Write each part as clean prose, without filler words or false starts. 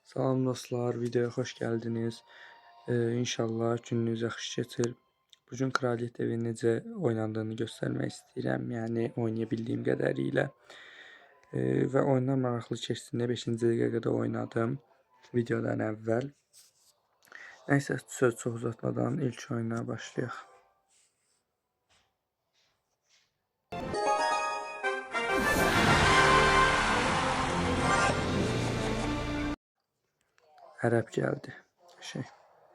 Salam dostlar, videoya xoş gəldiniz. İnşallah gününüz yaxşı keçir. Bu gün Kraliyet evi necə oynandığını göstərmək istəyirəm. Yəni oynaya bildiyim qədərilə. Və oyunlar maraqlı keçdiyində 5-ci dəqiqəyə qədər oynadım videodan əvvəl. Nəysə, söz çox uzatmadan ilk oyuna başlayaq. Ərəb gəldi.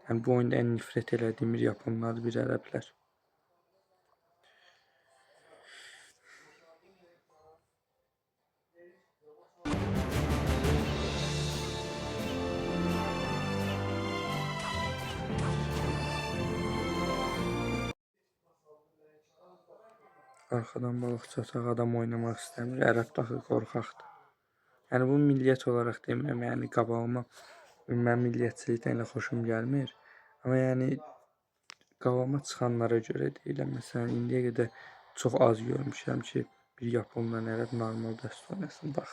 Yəni bu oyunda ən nifrət elədiyim yaponlar bir ərəblər. Arxadan balıqçı ataq adam oynamaq istəmir. Ərəb daxı qorxaqdır. Yəni bu milliyyət olaraq demirəm, yəni qabağıma mən milliyyətçilikdən elə xoşum gəlmir. Amma yəni qabağıma çıxanlara görə deyirəm. Məsələn, indiyə qədər çox az görmüşəm ki, bir yaponla ərəb normal dəst oynasın. Bax,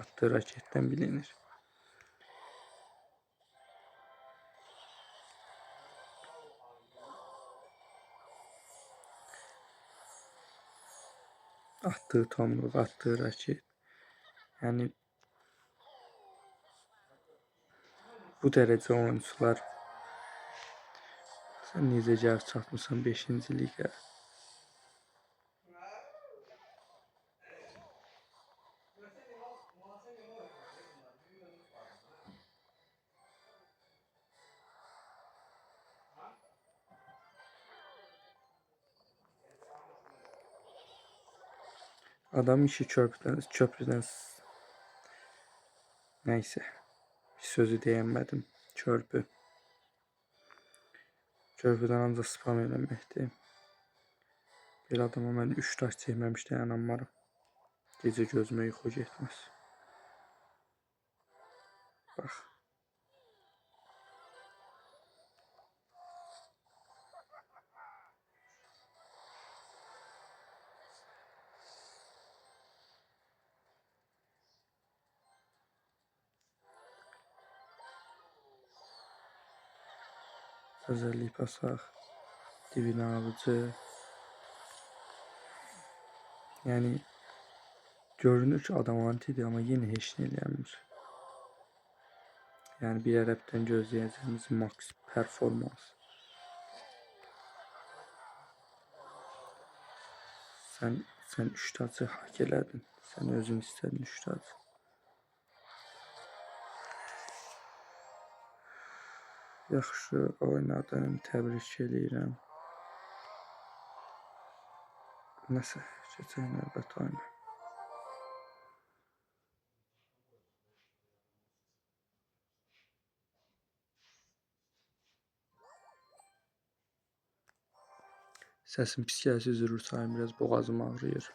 atdığı raketdən bilinir. Atdığı tomruq, atdığı raket. Yəni bu dərəcə oyuncular sən necə gəlib çatmısan 5-ci liqə? Adam işi köprüdən nəysə sözü deyəmədim. Körpüdən ancaq spam eləməkdir. Bir adama mən 3 taş çəkməmişdən inanmaram. Gecə gözümə yuxu getməz. Bax. Özəllik basaq. Dibinə alıcı. Yəni görünür ki, adam antidir, amma yenə heç nə eləyəmir. Yəni bir ərəbdən gözləyəcəyimiz max performans. Sən 3 tacı hak elədin. Sən özün istədin 3 tacı. Yaxşı oynadın, təbrik eləyirəm. Nəsə, keçək növbəti oyuna. Səsim pis gəlsə üzr istəyirəm, biraz boğazım ağrıyır.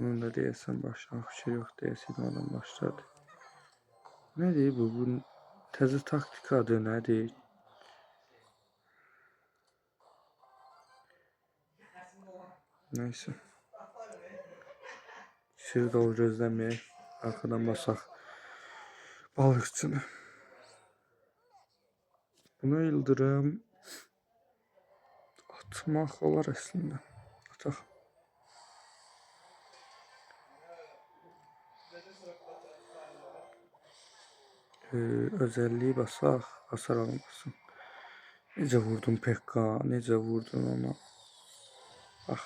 Bunun da deyəsən başlamaq fikri yox, deyəsən adam başladı. Nədir bu? Bu təzə taktikadır, nədir? Nəysə. Sir dolu gözləməyək. Arxadan basaq balıqçını. Buna yıldırım atmaq olar əslində. Ataq. Özəlliyi basaq, hasar almasın. Necə vurdun Pekka, necə vurdun ona. Bax.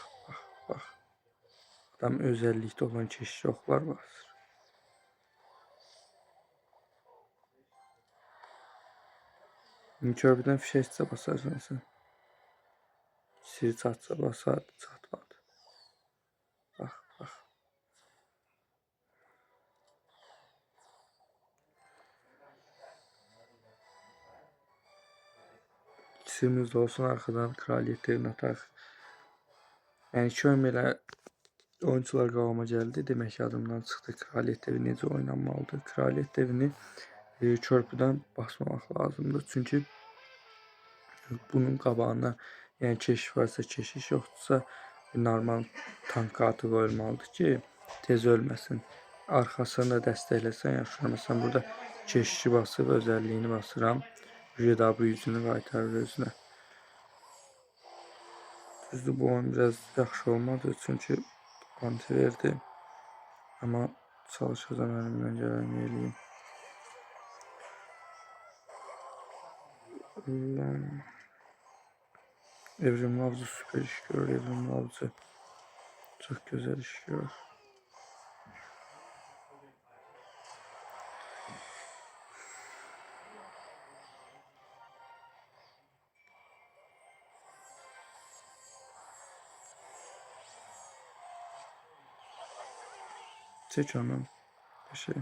Adam özəllikdə olan keşiş oxlar basır. Körpüdən fişəkçə basarsan sən. Sir çatsa basardı, çatmadı. Bax. Sirimiz də olsun, arxadan kraliyet evini ataq. Yəni iki oyun belə oyuncular qabağıma gəldi. Demək ki, adımdan çıxdı. Kraliyet evi necə oynanmalıdır? Kraliyet evini körpüdən basmamaq lazımdır. Çünki bunun qabağına Yəni keşiş varsa keşiş, yoxdursa normal tanka atı qoyulmalıdır ki, tez ölməsin. Arxasını da dəstəkləsən yaxşı. Məsələn, burada keşişi basıb özəlliyini basıram. JW yüzünü qaytarır özünə. Düzdür, bu oyun biraz yaxşı olmadı, çünki anti-verdi. Amma çalışacağam əlimdən gələni eləyim. Evrimli Avcı süper iş görür. Evrimli Avcı çok güzel iş görür. Çek onu. Bir şey.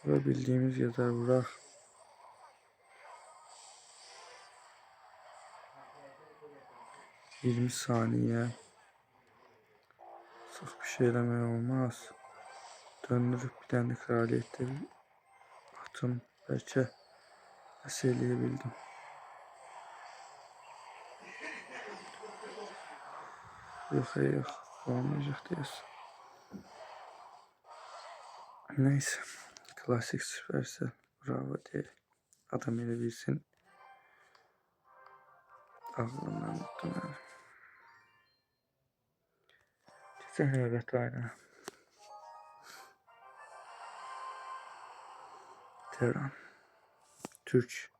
Vurabildiğimiz kadar vurak. ...20 saniye. Çok bir şey eləmək olmaz. Döndürüp bir tane kraliyette atım. Belki nasıl eləyebildim. Yok. Olmayacak diyorsun. Neyse. Klasik Supercell. Bravo diye. Adam elə bilsin. Ağlımdan unuttum yani. Geçen növbət ayına. Tehran. Türk.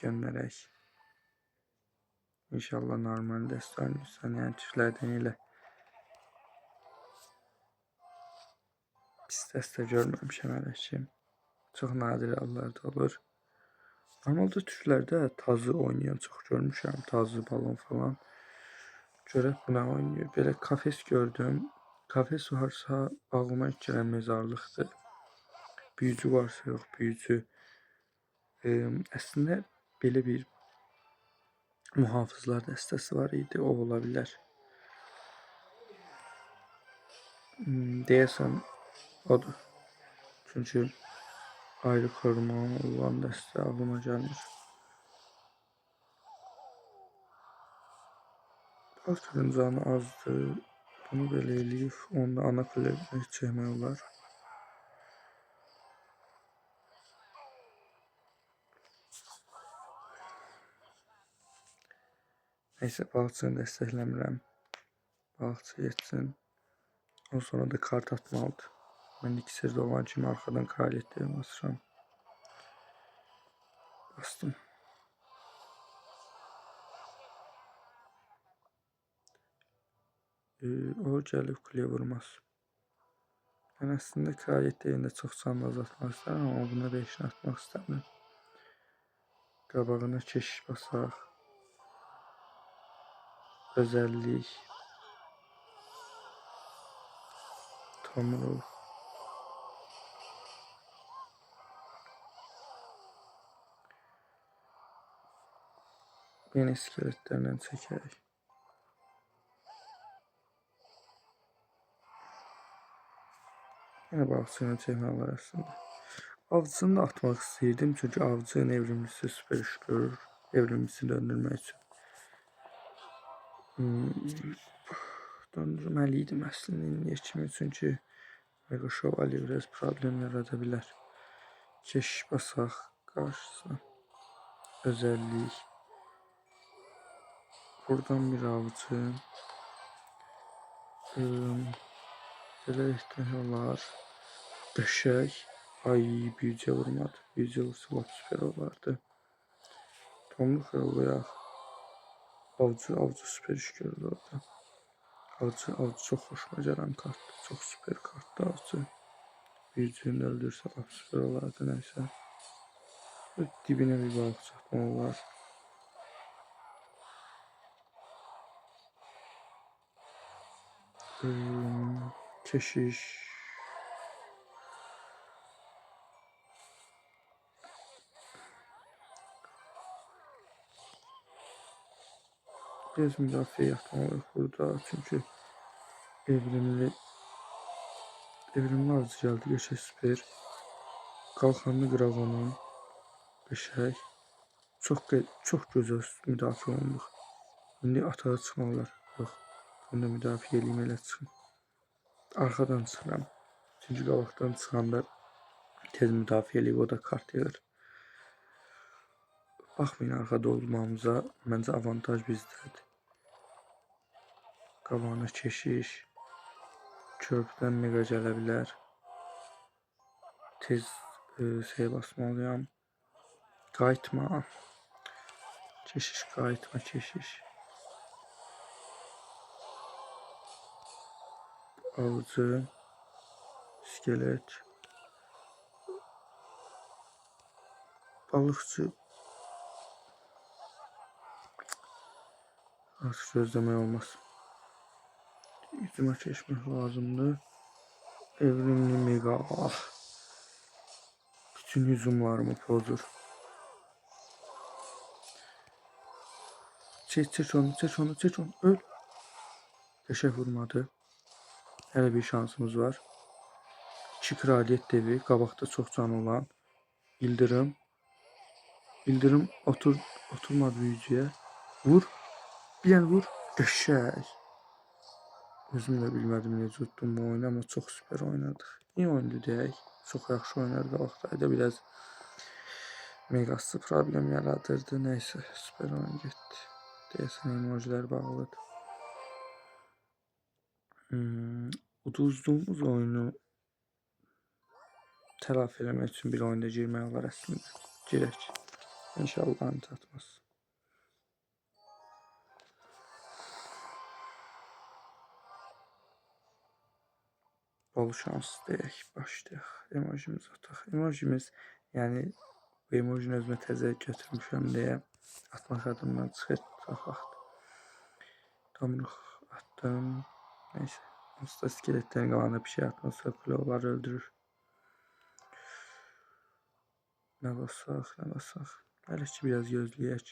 Gönderək. İnşallah normal dəstələrsən. Yəni Türklərdən elə pis dəstə görməmişəm hələ ki. Çox nadir hallarda olur. Normalda Türklərdə tazı oynayan çox görmüşəm. Tazı, balon falan. Görək bu nə oynayır. Belə kafes gördüm. Kafes varsa ağlıma ilk gələn mezarlıqdır. Büyücü varsa yox, büyücü. Əslində belə bir muhafızlar dəstəsi var idi. O ola bilər. Deyəsən odur. Çünki ayrı koruma olan dəstə ağlıma gəlmir. Balkırın canı azdır. Bunu belə eləyib, onda ana kuleyə çəkmək olar. Neyse, balıqçını dəstəkləmirəm. Balıqçı yetsin. Ondan sonra da kart atmalıdır. Mən iksirdə olan kimi arxadan kraliyetləri basıram. Bastım. O gəlib kuleye vurmaz. Ben aslında kraliyet yerində çox canlı azaltmaq istəyirəm, amma buna 5'ini atmaq istəmirəm. Qabağına keşiş basaq. Özellik. Tomruk. Yeni iskeletlerden çəkək. Yine balıqçını çəkmək olar aslında. Avcısını da atmaq istəyirdim, çünki avcının evrimlisi süper iş görür. Evrimlisini döndürmək üçün. Döndürməliydim əslində indiyə kimi, çünki Mega Şövalye biraz problem yarada bilər. Keşiş basaq qarşısına. Özellik. Buradan bir avcı. Belə etmək olar. Döşək. Ay, büyücə vurmadı. Büyücə vursa lap süper olardı. Tomruk yollayaq. Avcı süper iş gördü orada. Avcı çok hoşuma gelen kartdı. Çok süper kartdı avcı. Büyücüyü öldürse lap süper olardı neyse. Dibine bir balık çatma olar. Keşiş. Biraz müdafiə yapmalıyıq burada, çünki evrimli avcı gəldi, qəşək süper. Qalxanlı qıraq onun, qəşək. çox gözəl müdafiə olunduq. İndi atağa çıxmalılar. Yox, bunu da müdafiə eləyim, elə çıxım. Arxadan çıxıram. Çünki qabaqdan çıxanda tez müdafiə eləyib, o da kart yığır. Baxmayın arxada olmamıza, məncə avantaj bizdədir. Qabağına keşiş. Körpüdən mega gələ bilər. Tez şey basmalıyam. Qayıtma. Keşiş qayıtma, keşiş. Avcı. İskelet. Balıqçı. Artıq gözləmək olmaz. Hücuma keçmək lazımdır. Evrimli mega. Bütün hücumlarımı pozur. Çek onu. Öl. Qəşəng vurmadı. Hələ bir şansımız var. 2 kraliyet devi. Qabaqda çox canı olan. İldırım. Oturmadı büyücüyə. Vur. Bir dənə vur. Qəşəng. Özüm də bilmədim necə utdum bu oyunu, amma çox süper oynadıq. İyi oyundu deyək. Çox yaxşı oynadı qabaqdaydı. Biraz megası problem yaradırdı. Neyse, süper oyun getdi. Deyəsən emojilər bağlıdır. Uduzduğumuz oyunu telafi eləmək üçün bir oyunda girmək olar əslində. Girək. İnşallah onu tatmaz. Bol şans deyək, başlayaq. Emojimiz ataq. Emojimiz, yəni bu emojini özümə təzə götürmüşəm deyə atmaq adımdan çıxır çox vaxt. Tomruq atdım. Neyse. Usta iskeletlərin qalanında bir şey atmasa kuloları öldürür. Nə basaq. Hələ ki biraz gözləyək.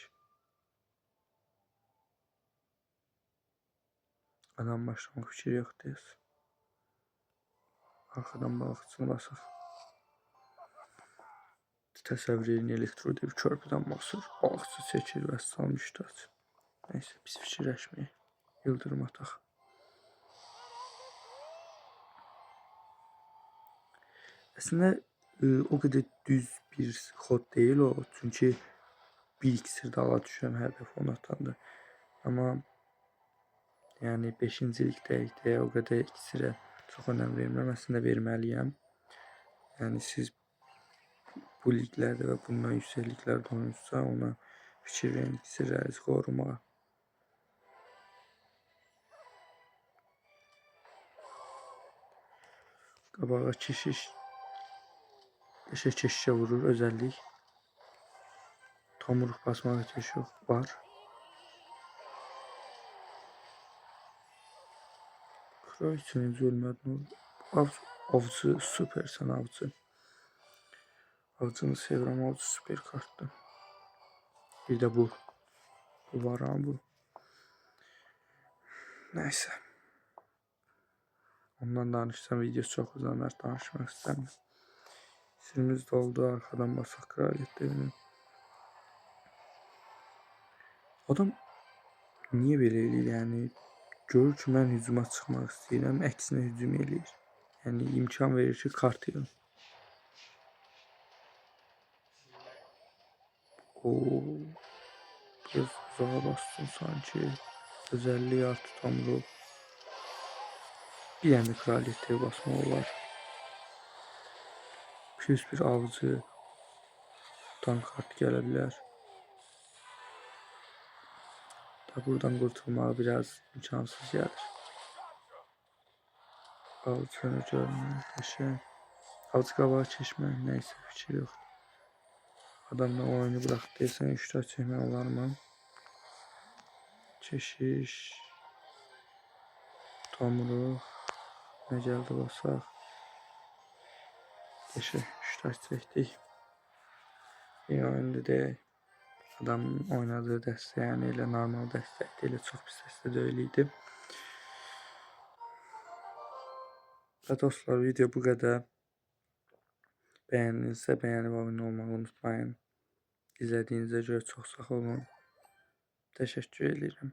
Adam başlamaq fikir yoxdur. Arxadan balıqçını basaq. Təsəvvür edin, elektrodev körpüdən basır. Balıqçı çəkir və salmışdı. Neyse, pis fikirləşməyək. Yıldırım ataq. Əslində o qədər düz bir xod deyil o. Çünki bir iksir dala düşürəm hər dəfə onu atanda. Amma yəni 5-ci likdəyik deyə o qədər iksirə çox önəm vermirəm. Əslində verməliyəm. Yəni siz bu liglərdə və bundan yüksək liglərdə oynayırsa ona fikir verin, iksirlərinizi qorumağa. Qabağa keşiş. Keşişə vurur özəllik. Tomruq basmağa ehtiyac yox var. Kraliçeniz ölmədi. Avcı süpersən avcı. Avcını sevirəm, avcı süper kartdır. Bir də bu. Bu var ha bu. Neyse. Ondan danışsam video çox uzanar, danışmaq istəmirəm. Sürümüz doldu, arxadan basaq kraliyet devini. Adam niyə belə eləyir, yəni görür ki, mən hücuma çıxmaq istəyirəm, əksinə hücum eləyir. Yəni imkan verir ki, kart yığın. Biraz uzağa bastım sanki. Özelliği artı tomruq. Bir dənə kraliyet devi basmaq olar. Plus bir avcı. Tank kart gələ bilər. Buradan qurtulmağı biraz imkansız gəlir. Avcını görmək, qəşəng. Avcı qabağa keçmək, neysə fikir yoxdur. Adamla oyunu bıraxıb deyirsən, iştirak çəkmək olar mı? Keşiş. Tomruq. Nə gəldi basaq. Qəşəng iştirak çəkdik. İyi oyundu deyək. Adamın oynadığı dəstə, yəni elə normal dəstə deyil, elə çox pis dəstə deyil idi. Və dostlar, video bu qədər. Bəyəndinizsə bəyənib abunə olmağı unutmayın. İzlədiyinizə görə çox sağ olun. Təşəkkür edirəm.